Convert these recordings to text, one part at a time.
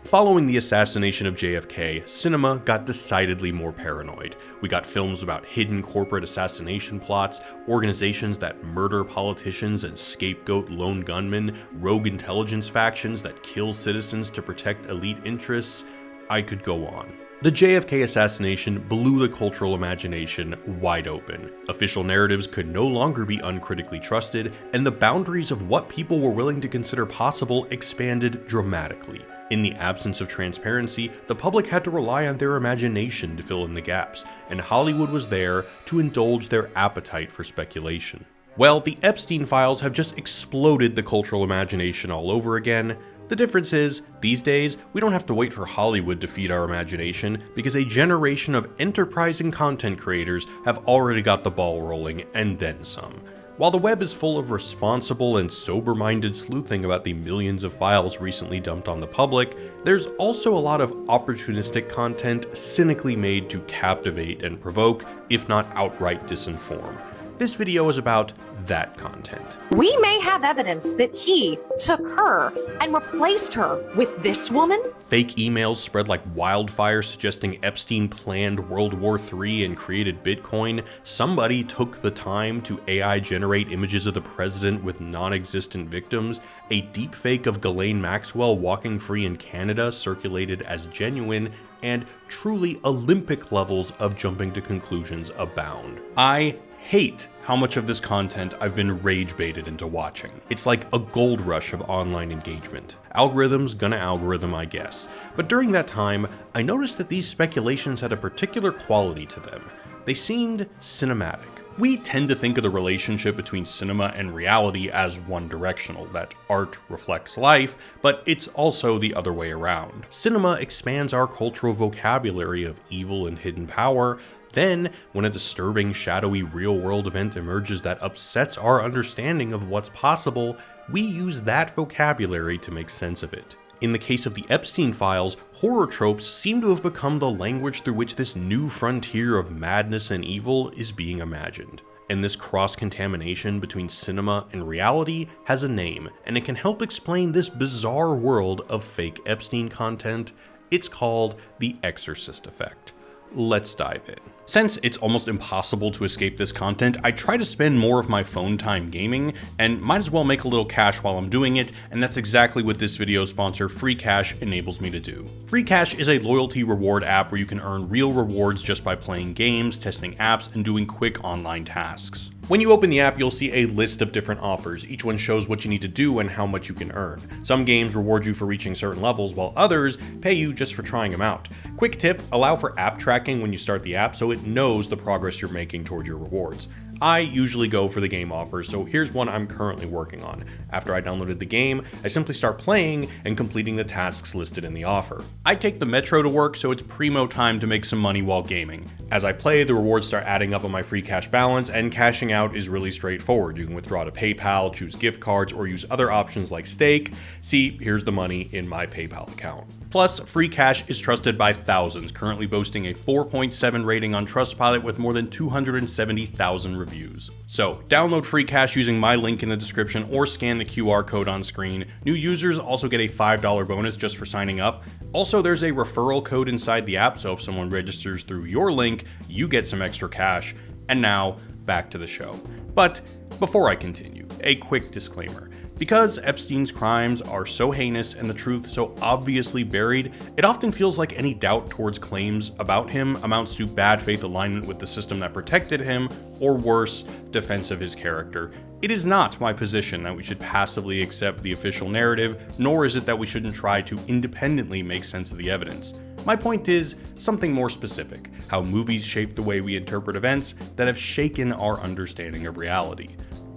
Following the assassination of JFK, cinema got decidedly more paranoid. We got films about hidden corporate assassination plots, organizations that murder politicians and scapegoat lone gunmen, rogue intelligence factions that kill citizens to protect elite interests. I could go on. The JFK assassination blew the cultural imagination wide open. Official narratives could no longer be uncritically trusted, and the boundaries of what people were willing to consider possible expanded dramatically. In the absence of transparency, the public had to rely on their imagination to fill in the gaps, and Hollywood was there to indulge their appetite for speculation. Well, the Epstein files have just exploded the cultural imagination all over again. The difference is, these days, we don't have to wait for Hollywood to feed our imagination, because a generation of enterprising content creators have already got the ball rolling, and then some. While the web is full of responsible and sober-minded sleuthing about the millions of files recently dumped on the public, there's also a lot of opportunistic content cynically made to captivate and provoke, if not outright disinform. This video is about that content. We may have evidence that he took her and replaced her with this woman. Fake emails spread like wildfire suggesting Epstein planned World War III and created Bitcoin. Somebody took the time to AI generate images of the president with non-existent victims. A deepfake of Ghislaine Maxwell walking free in Canada circulated as genuine, and truly Olympic levels of jumping to conclusions abound. I hate how much of this content I've been rage baited into watching. It's like a gold rush of online engagement. Algorithm's gonna algorithm, I guess. But during that time, I noticed that these speculations had a particular quality to them. They seemed cinematic. We tend to think of the relationship between cinema and reality as one-directional, that art reflects life, but it's also the other way around. Cinema expands our cultural vocabulary of evil and hidden power. Then, when a disturbing, shadowy, real-world event emerges that upsets our understanding of what's possible, we use that vocabulary to make sense of it. In the case of the Epstein files, horror tropes seem to have become the language through which this new frontier of madness and evil is being imagined. And this cross-contamination between cinema and reality has a name, and it can help explain this bizarre world of fake Epstein content. It's called the Exorcist effect. Let's dive in. Since it's almost impossible to escape this content, I try to spend more of my phone time gaming, and might as well make a little cash while I'm doing it, and that's exactly what this video sponsor Free Cash enables me to do. Free Cash is a loyalty reward app where you can earn real rewards just by playing games, testing apps, and doing quick online tasks. When you open the app, you'll see a list of different offers. Each one shows what you need to do and how much you can earn. Some games reward you for reaching certain levels, while others pay you just for trying them out. Quick tip, allow for app tracking when you start the app so it knows the progress you're making toward your rewards. I usually go for the game offers, so here's one I'm currently working on. After I downloaded the game, I simply start playing and completing the tasks listed in the offer. I take the metro to work, so it's primo time to make some money while gaming. As I play, the rewards start adding up on my free cash balance, and cashing out is really straightforward. You can withdraw to PayPal, choose gift cards, or use other options like Stake. See, here's the money in my PayPal account. Plus, Free Cash is trusted by thousands, currently boasting a 4.7 rating on Trustpilot with more than 270,000 reviews. So, download Free Cash using my link in the description or scan the QR code on screen. New users also get a $5 bonus just for signing up. Also, there's a referral code inside the app, so if someone registers through your link, you get some extra cash. And now, back to the show. But before I continue, a quick disclaimer. Because Epstein's crimes are so heinous and the truth so obviously buried, it often feels like any doubt towards claims about him amounts to bad faith alignment with the system that protected him, or worse, defense of his character. It is not my position that we should passively accept the official narrative, nor is it that we shouldn't try to independently make sense of the evidence. My point is something more specific, how movies shape the way we interpret events that have shaken our understanding of reality.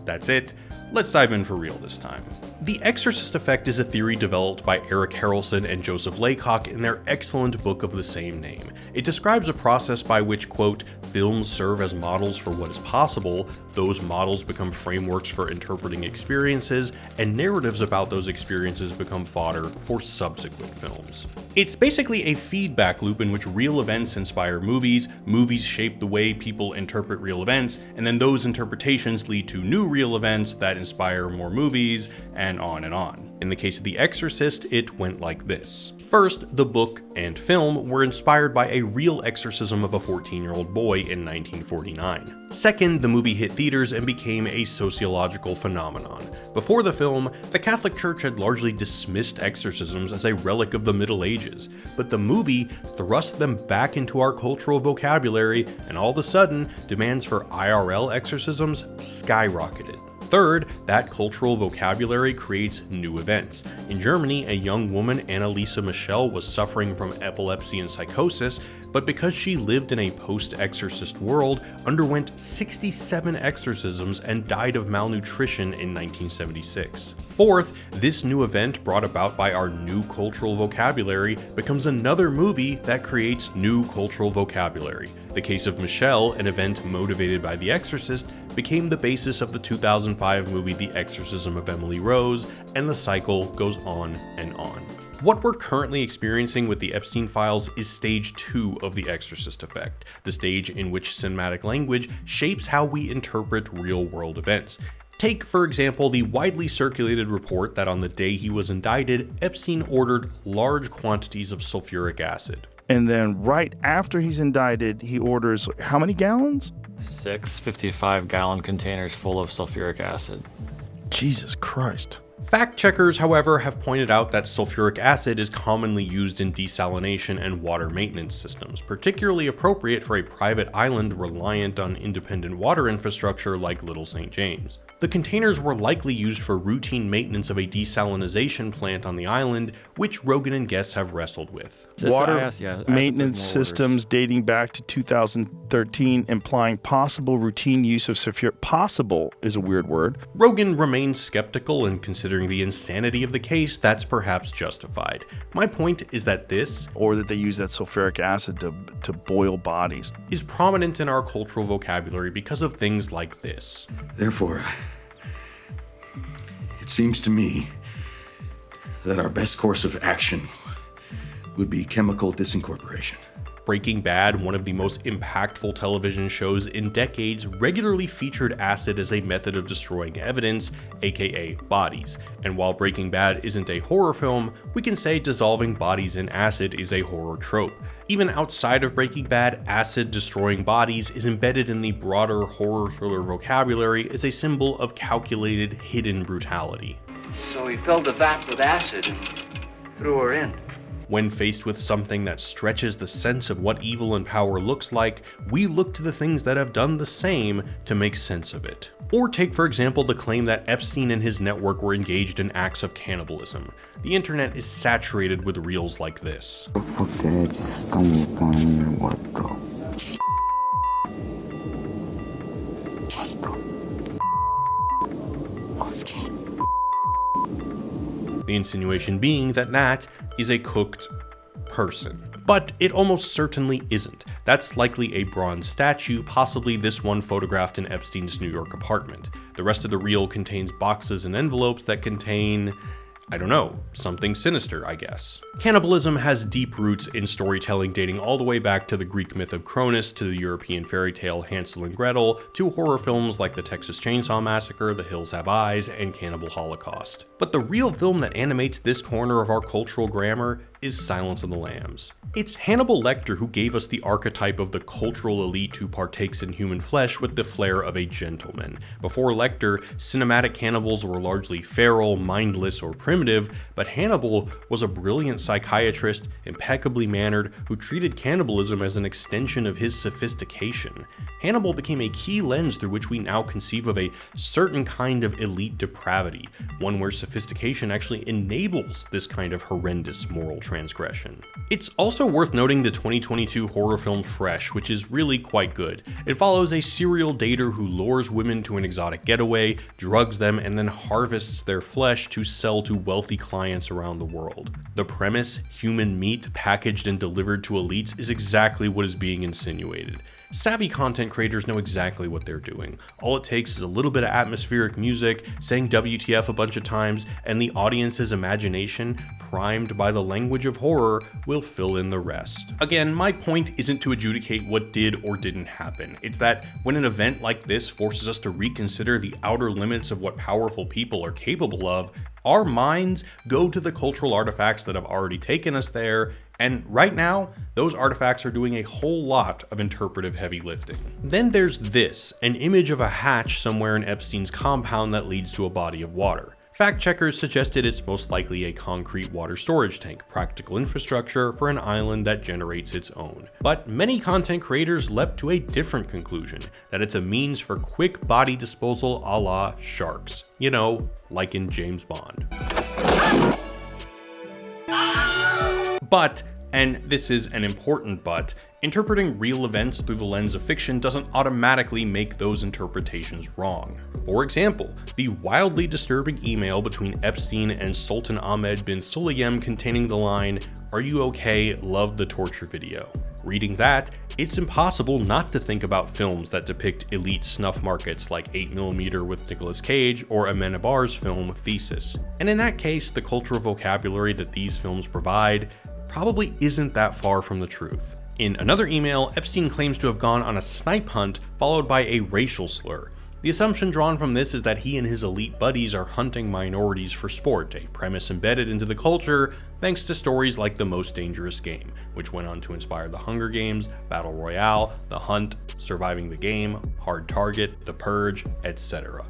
That's it. Let's dive in for real this time. The Exorcist effect is a theory developed by Eric Harrelson and Joseph Laycock in their excellent book of the same name. It describes a process by which, quote, films serve as models for what is possible, those models become frameworks for interpreting experiences, and narratives about those experiences become fodder for subsequent films. It's basically a feedback loop in which real events inspire movies, movies shape the way people interpret real events, and then those interpretations lead to new real events that inspire more movies, and on and on. In the case of The Exorcist, it went like this. First, the book and film were inspired by a real exorcism of a 14-year-old boy in 1949. Second, the movie hit theaters and became a sociological phenomenon. Before the film, the Catholic Church had largely dismissed exorcisms as a relic of the Middle Ages, but the movie thrust them back into our cultural vocabulary, and all of a sudden, demands for IRL exorcisms skyrocketed. Third, that cultural vocabulary creates new events. In Germany, a young woman, Annalisa Michel, was suffering from epilepsy and psychosis, but because she lived in a post-exorcist world, underwent 67 exorcisms and died of malnutrition in 1976. Fourth, this new event brought about by our new cultural vocabulary becomes another movie that creates new cultural vocabulary. The case of Michelle, an event motivated by The Exorcist, became the basis of the 2005 movie The Exorcism of Emily Rose, and the cycle goes on and on. What we're currently experiencing with the Epstein files is stage 2 of the Exorcist effect, the stage in which cinematic language shapes how we interpret real-world events. Take, for example, the widely circulated report that on the day he was indicted, Epstein ordered large quantities of sulfuric acid. And then right after he's indicted, he orders how many gallons? 6 55-gallon containers full of sulfuric acid. Jesus Christ. Fact checkers, however, have pointed out that sulfuric acid is commonly used in desalination and water maintenance systems, particularly appropriate for a private island reliant on independent water infrastructure like Little St. James. The containers were likely used for routine maintenance of a desalination plant on the island, which Rogan and guests have wrestled with. Water maintenance systems dating back to 2013, implying possible routine use of sulfuric. Possible is a weird word. Rogan remains skeptical, and considering the insanity of the case, that's perhaps justified. My point is that this, or that they use that sulfuric acid to boil bodies, is prominent in our cultural vocabulary because of things like this. Therefore, it seems to me that our best course of action would be chemical disincorporation. Breaking Bad, one of the most impactful television shows in decades, regularly featured acid as a method of destroying evidence, aka bodies. And while Breaking Bad isn't a horror film, we can say dissolving bodies in acid is a horror trope. Even outside of Breaking Bad, acid destroying bodies is embedded in the broader horror thriller vocabulary as a symbol of calculated, hidden brutality. So he filled the vat with acid and threw her in. When faced with something that stretches the sense of what evil and power looks like, we look to the things that have done the same to make sense of it. Or take, for example, the claim that Epstein and his network were engaged in acts of cannibalism. The internet is saturated with reels like this. The insinuation being that that is a cooked person. But it almost certainly isn't. That's likely a bronze statue, possibly this one photographed in Epstein's New York apartment. The rest of the reel contains boxes and envelopes that contain, I don't know, something sinister, I guess. Cannibalism has deep roots in storytelling dating all the way back to the Greek myth of Cronus, to the European fairy tale Hansel and Gretel, to horror films like the Texas Chainsaw Massacre, The Hills Have Eyes, and Cannibal Holocaust. But the real film that animates this corner of our cultural grammar is Silence of the Lambs. It's Hannibal Lecter who gave us the archetype of the cultural elite who partakes in human flesh with the flair of a gentleman. Before Lecter, cinematic cannibals were largely feral, mindless, or primitive, but Hannibal was a brilliant psychiatrist, impeccably mannered, who treated cannibalism as an extension of his sophistication. Hannibal became a key lens through which we now conceive of a certain kind of elite depravity, one where sophistication actually enables this kind of horrendous moral transgression. It's also worth noting the 2022 horror film Fresh, which is really quite good. It follows a serial dater who lures women to an exotic getaway, drugs them, and then harvests their flesh to sell to wealthy clients around the world. The premise, human meat packaged and delivered to elites, is exactly what is being insinuated. Savvy content creators know exactly what they're doing. All it takes is a little bit of atmospheric music, saying WTF a bunch of times, and the audience's imagination, primed by the language of horror, will fill in the rest. Again, my point isn't to adjudicate what did or didn't happen. It's that when an event like this forces us to reconsider the outer limits of what powerful people are capable of, our minds go to the cultural artifacts that have already taken us there, and right now, those artifacts are doing a whole lot of interpretive heavy lifting. Then there's this, an image of a hatch somewhere in Epstein's compound that leads to a body of water. Fact checkers suggested it's most likely a concrete water storage tank, practical infrastructure for an island that generates its own. But many content creators leapt to a different conclusion, that it's a means for quick body disposal a la sharks. You know, like in James Bond. But, and this is an important but, interpreting real events through the lens of fiction doesn't automatically make those interpretations wrong. For example, the wildly disturbing email between Epstein and Sultan Ahmed bin Sulayem containing the line, "Are you okay? Love the torture video." Reading that, it's impossible not to think about films that depict elite snuff markets like 8mm with Nicolas Cage or Amenabar's film Thesis. And in that case, the cultural vocabulary that these films provide probably isn't that far from the truth. In another email, Epstein claims to have gone on a snipe hunt followed by a racial slur. The assumption drawn from this is that he and his elite buddies are hunting minorities for sport, a premise embedded into the culture thanks to stories like The Most Dangerous Game, which went on to inspire The Hunger Games, Battle Royale, The Hunt, Surviving the Game, Hard Target, The Purge, etc.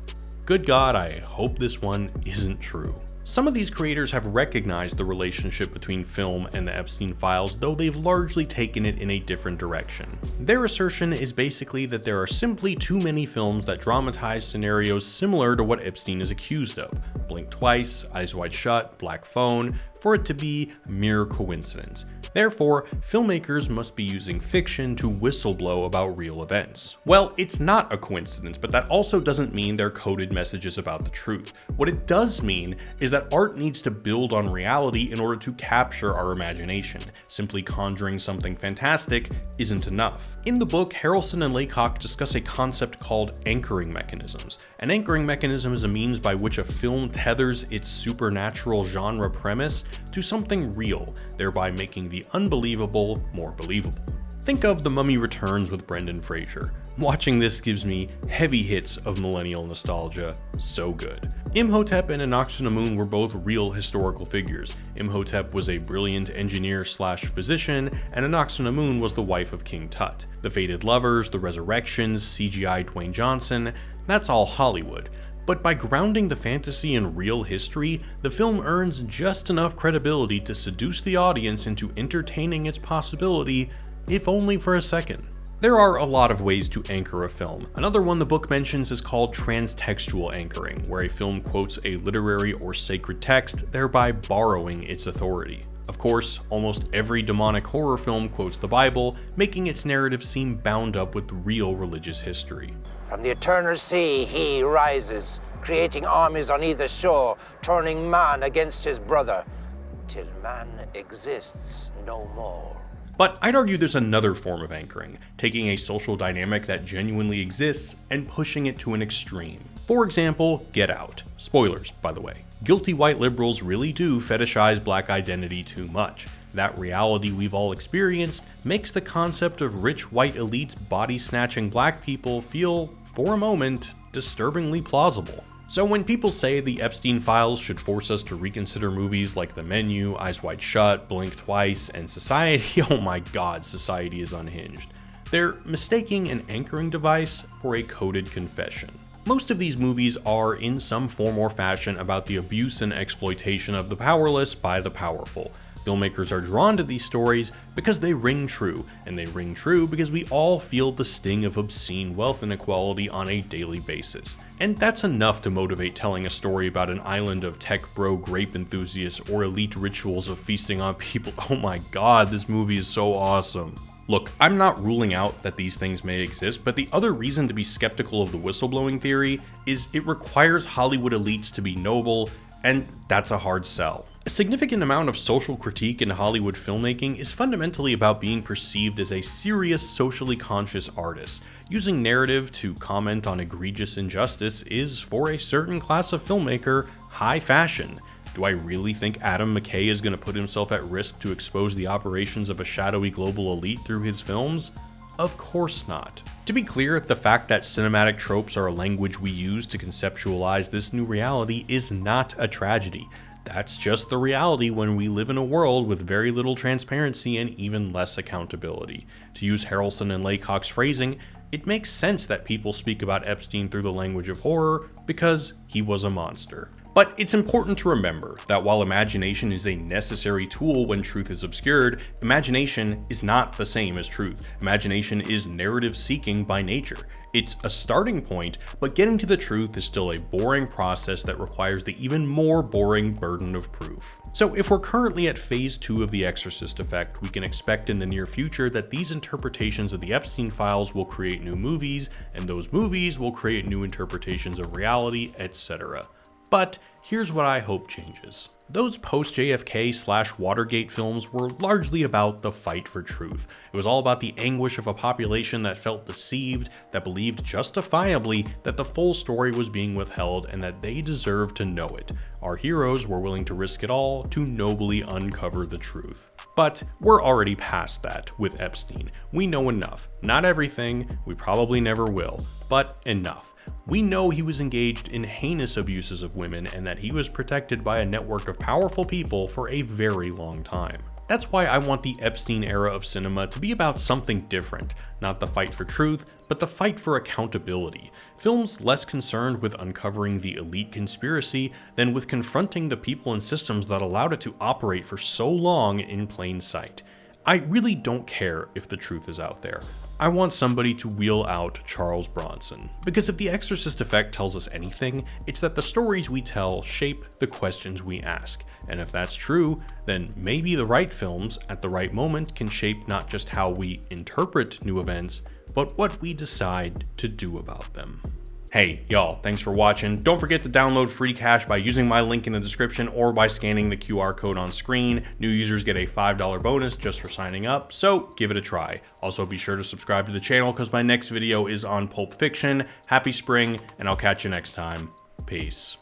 Good God, I hope this one isn't true. Some of these creators have recognized the relationship between film and the Epstein files, though they've largely taken it in a different direction. Their assertion is basically that there are simply too many films that dramatize scenarios similar to what Epstein is accused of. Blink Twice, Eyes Wide Shut, Black Phone, for it to be mere coincidence. Therefore, filmmakers must be using fiction to whistleblow about real events. Well, it's not a coincidence, but that also doesn't mean they're coded messages about the truth. What it does mean is that art needs to build on reality in order to capture our imagination. Simply conjuring something fantastic isn't enough. In the book, Harrelson and Laycock discuss a concept called anchoring mechanisms. An anchoring mechanism is a means by which a film tethers its supernatural genre premise to something real, thereby making the unbelievable more believable. Think of The Mummy Returns with Brendan Fraser. Watching this gives me heavy hits of millennial nostalgia. So good. Imhotep and Anck-su-namun were both real historical figures. Imhotep was a brilliant engineer/physician, and Anck-su-namun was the wife of King Tut. The Fated Lovers, The Resurrections, CGI Dwayne Johnson, that's all Hollywood. But by grounding the fantasy in real history, the film earns just enough credibility to seduce the audience into entertaining its possibility, if only for a second. There are a lot of ways to anchor a film. Another one the book mentions is called transtextual anchoring, where a film quotes a literary or sacred text, thereby borrowing its authority. Of course, almost every demonic horror film quotes the Bible, making its narrative seem bound up with real religious history. From the eternal sea he rises, creating armies on either shore, turning man against his brother, till man exists no more. But I'd argue there's another form of anchoring, taking a social dynamic that genuinely exists and pushing it to an extreme. For example, Get Out. Spoilers, by the way. Guilty white liberals really do fetishize black identity too much. That reality we've all experienced makes the concept of rich white elites body-snatching black people feel, for a moment, disturbingly plausible. So when people say the Epstein files should force us to reconsider movies like The Menu, Eyes Wide Shut, Blink Twice, and Society, oh my god, Society is unhinged. They're mistaking an anchoring device for a coded confession. Most of these movies are, in some form or fashion, about the abuse and exploitation of the powerless by the powerful. Filmmakers are drawn to these stories because they ring true, and they ring true because we all feel the sting of obscene wealth inequality on a daily basis. And that's enough to motivate telling a story about an island of tech bro grape enthusiasts or elite rituals of feasting on people. Oh my god, this movie is so awesome. Look, I'm not ruling out that these things may exist, but the other reason to be skeptical of the whistleblowing theory is it requires Hollywood elites to be noble, and that's a hard sell. A significant amount of social critique in Hollywood filmmaking is fundamentally about being perceived as a serious, socially conscious artist. Using narrative to comment on egregious injustice is, for a certain class of filmmaker, high fashion. Do I really think Adam McKay is going to put himself at risk to expose the operations of a shadowy global elite through his films? Of course not. To be clear, the fact that cinematic tropes are a language we use to conceptualize this new reality is not a tragedy. That's just the reality when we live in a world with very little transparency and even less accountability. To use Harrelson and Laycock's phrasing, it makes sense that people speak about Epstein through the language of horror because he was a monster. But it's important to remember that while imagination is a necessary tool when truth is obscured, imagination is not the same as truth. Imagination is narrative seeking by nature. It's a starting point, but getting to the truth is still a boring process that requires the even more boring burden of proof. So if we're currently at phase 2 of the Exorcist effect, we can expect in the near future that these interpretations of the Epstein files will create new movies, and those movies will create new interpretations of reality, etc. But here's what I hope changes. Those post-JFK/Watergate films were largely about the fight for truth. It was all about the anguish of a population that felt deceived, that believed justifiably that the full story was being withheld and that they deserved to know it. Our heroes were willing to risk it all to nobly uncover the truth. But we're already past that with Epstein. We know enough. Not everything, we probably never will, but enough. We know he was engaged in heinous abuses of women and that he was protected by a network of powerful people for a very long time. That's why I want the Epstein era of cinema to be about something different, not the fight for truth, but the fight for accountability. Films less concerned with uncovering the elite conspiracy than with confronting the people and systems that allowed it to operate for so long in plain sight. I really don't care if the truth is out there. I want somebody to wheel out Charles Bronson. Because if the Exorcist effect tells us anything, it's that the stories we tell shape the questions we ask. And if that's true, then maybe the right films at the right moment can shape not just how we interpret new events, but what we decide to do about them. Hey, y'all, thanks for watching. Don't forget to download free cash by using my link in the description or by scanning the QR code on screen. New users get a $5 bonus just for signing up, so give it a try. Also, be sure to subscribe to the channel because my next video is on Pulp Fiction. Happy spring, and I'll catch you next time. Peace.